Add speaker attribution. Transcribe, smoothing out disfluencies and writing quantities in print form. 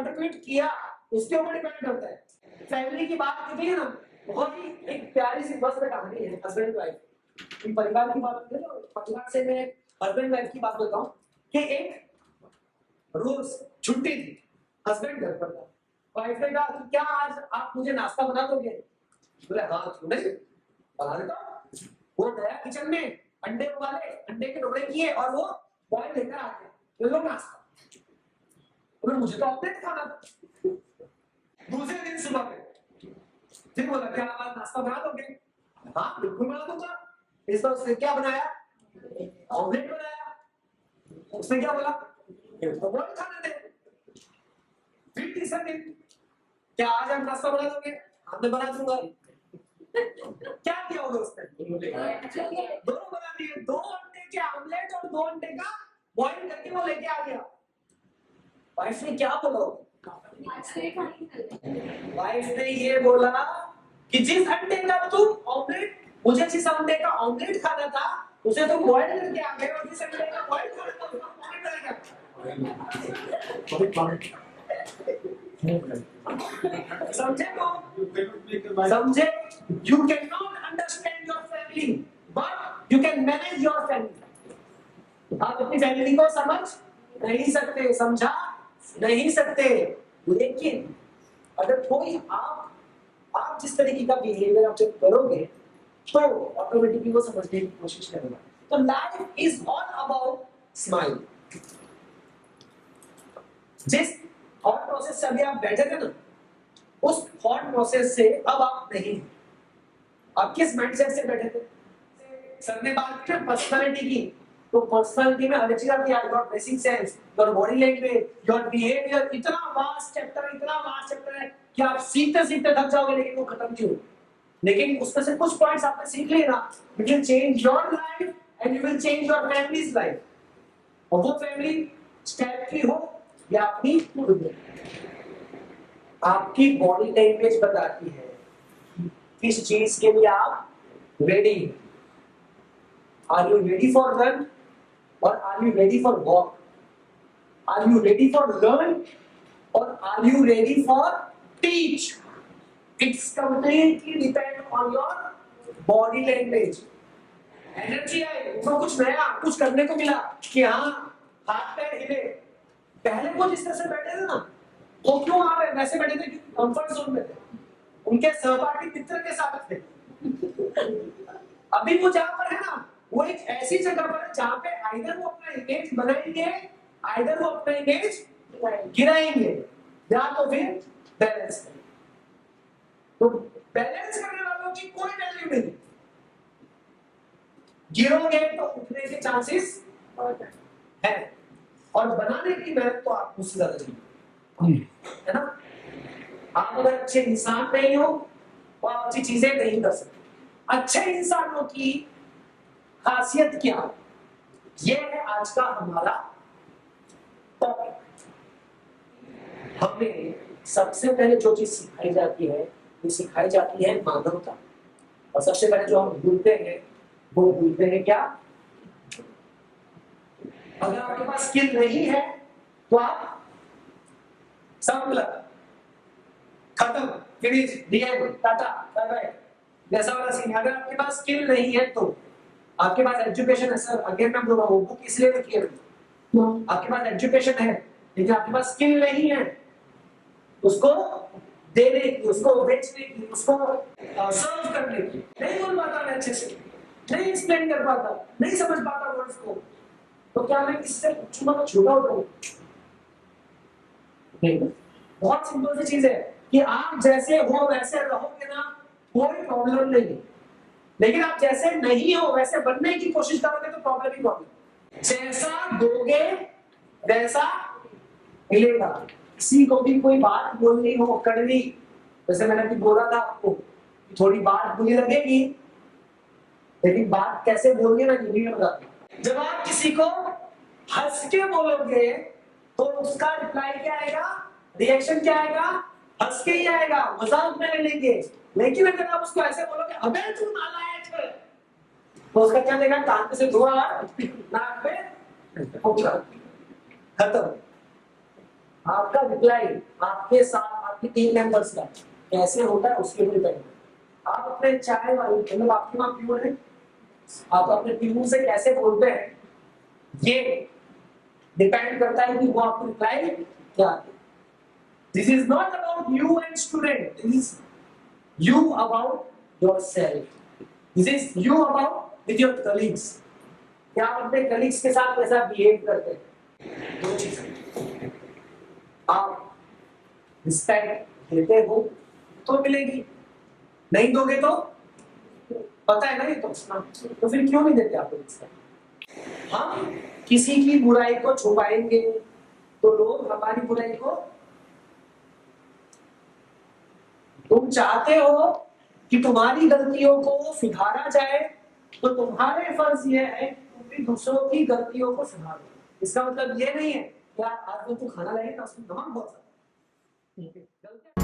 Speaker 1: Contribute किया उसके ऊपर डिपेंड करता है। फैमिली की बात की थी ना, बहुत ही एक प्यारी सी बस में कहानी है हस्बैंड वाइफ की। परिवार की बात करें तो परिवार से मैं हस्बैंड वाइफ की बात करता हूँ कि एक रोज छुट्टी थी, हस्बैंड घर पर था, वाइफ ने कहा कि क्या आज आप मुझे नाश्ता बना दोगे? बोले हाँ क्यों नहीं, बना देता हूँ। वो गया किचन में, अंडे उबाले, अंडे के टुकड़े किए और वो बॉयल लेकर आ गया, ये लो नाश्ता। बोले मुझे तो ऑमलेट खाना था। दूसरे दिन सुबह में फिर बोला क्या आप नाश्ता बना दोगे? हाँ बिल्कुल बना दूंगा। इस बार उसने क्या बनाया? ऑमलेट बनाया। उसने क्या बोला? तो बॉयल खाने दे। फिर तीसरे दिन क्या आज आप नाश्ता बना दोगे? हाँ मैं बना दूंगा। क्या किया होगा उसने? दोनों बना दिए, 2 अंडे के ऑमलेट और 2 अंडे का बॉईल करके वो लेके आ गया। वाइफ ने क्या बोला? वाइफ ने ये बोला कि जिस अंडे का तुम ऑमलेट, मुझे जिस अंडे का ऑमलेट खाना था उसे तुम बॉईल करके आ गए, और जिस अंडे का बॉईल खाना था उसको बॉईल करेगा। समझे को? समझे? You cannot understand your family, but you can manage your family. आप अपनी फैमिली को समझ नहीं सकते, समझा नहीं सकते, लेकिन अगर कोई आप जिस तरीके का बिहेवियर आप जब करोगे तो ऑटोमेटिकली वो समझने की कोशिश करेगा। तो life is all about smile. जिस थॉट प्रोसेस से अभी आप बैठे थे ना, उस थॉट प्रोसेस से अब आप नहीं, आप किस माइंडसेट से बैठे थे? सर ने बात की पर्सनालिटी की, तो पर्सनालिटी में हर चीज आती है, your dressing sense, your body language, your behaviour. इतना वास्ट चैप्टर है कि आप सीखते सीखते थक जाओगे, लेकिन वो खत्म क्यों? लेकिन उसमें से कुछ पॉइंट्स आपने सीख लिए ना, you will change your life and you will change your families life. और वो फैमिली स्टेप की हो या अपनी खुद में, आपकी बॉडी लैंग्वेज बताती है किस चीज के लिए आप रेडी हैं। Are you ready for run और are you ready for walk? Are you ready for learn और are you ready for teach? It's completely depend on your body language. Energy आई तो कुछ नया, कुछ करने को मिला कि हाँ हाथ पैर हिले। पहले वो जिस तरह से बैठे थे ना, वो क्यों आ रहे वैसे बैठे थे? कंफर्ट जोन में थे, उनके सहपाठी मित्र के साथ थे। अभी वो जहां पर है ना, वो एक ऐसी जगह पर है जहां पे आइदर वो अपना इमेज बनाएंगे, आइदर वो अपना इमेज गिराएंगे, या तो फिर बैलेंस करेंगे। तो बैलेंस करने वालों की कोई वैल्यू नहीं। गिरोगे तो उठने के चांसेस है, और बनाने की मेहनत तो आपको उससे ज्यादा नहीं है ना। आप अगर अच्छे इंसान नहीं हो तो आप अच्छी चीजें नहीं कर सकते। अच्छे इंसानों की खासियत क्या, ये है आज का हमारा टॉपिक। हमें सबसे पहले जो चीज सिखाई जाती है, वो सिखाई जाती है मानवता। और सबसे पहले जो हम भूलते हैं, वो भूलते हैं क्या? अगर आपके पास स्किल नहीं है तो आप सब खत्म, finish, DM, tata, bye bye, जैसा वाला सीन। अगर आपके पास स्किल नहीं है तो आपके पास एजुकेशन है। सर अगेन मैं बोल रहा हूँ, बुक इसलिए लिखी है, आपके पास एजुकेशन है लेकिन आपके पास स्किल नहीं है उसको देने की, उसको बेचने की, उसको सर्व करने की। नहीं बोल पाता मैं अच्छे से, नहीं एक्सप्लेन कर पाता, नहीं समझ पाता वर्ड्स को, तो क्या मैं किससे पूछूंगा? तो छूटा होता नहीं। बहुत सिंपल सी चीज है कि आप जैसे हो वैसे रहोगे ना, कोई प्रॉब्लम नहीं। लेकिन आप जैसे नहीं हो वैसे बनने की कोशिश करोगे तो प्रॉब्लम ही प्रॉब्लम। जैसा दोगे वैसा मिलेगा। किसी को भी कोई बात बोलनी हो कड़वी, जैसे मैंने अभी बोला था आपको, थोड़ी बात बुरी लगेगी, लेकिन बात कैसे बोलनी ना ये भी बताता। जब आप किसी को हंस के बोलोगे तो उसका रिप्लाई क्या आएगा, रिएक्शन क्या आएगा? हंस के ही आएगा, मजाक में ले लेंगे। लेकिन अगर आप उसको ऐसे बोलोगे अबे तू नालायक है, तो उसका क्या देगा? कान से धुआं, नाक पे खत्म। आपका रिप्लाई आपके साथ आपके टीम मेंबर्स का कैसे होता है उसके ऊपर डिपेंड है। आप अपने चाय वाले मतलब आपके वहां प्यून है, आप अपने प्यून से कैसे बोलते हैं ये डिपेंड करता है कि वो आपको रिप्लाई क्या है। This is not about you and student, this is you about yourself, this is you about with your colleagues। क्या आप अपने कलीग्स के साथ कैसा बिहेव करते हैं, दो चीजें। आप रिस्पेक्ट देते हो तो मिलेगी, नहीं दोगे तो पता है ना ये तो फिर क्यों नहीं देते आप रिस्पेक्ट। हम किसी की बुराई को छुपाएंगे तो लोग हमारी बुराई को, तुम चाहते हो कि तुम्हारी गलतियों को सुधारा जाए तो तुम्हारे फर्ज ये है कि तुम भी दूसरों की गलतियों को सुधारो। इसका मतलब ये नहीं है यार आज तो खाना लाएगा उसमें नमक बहुत ज्यादा।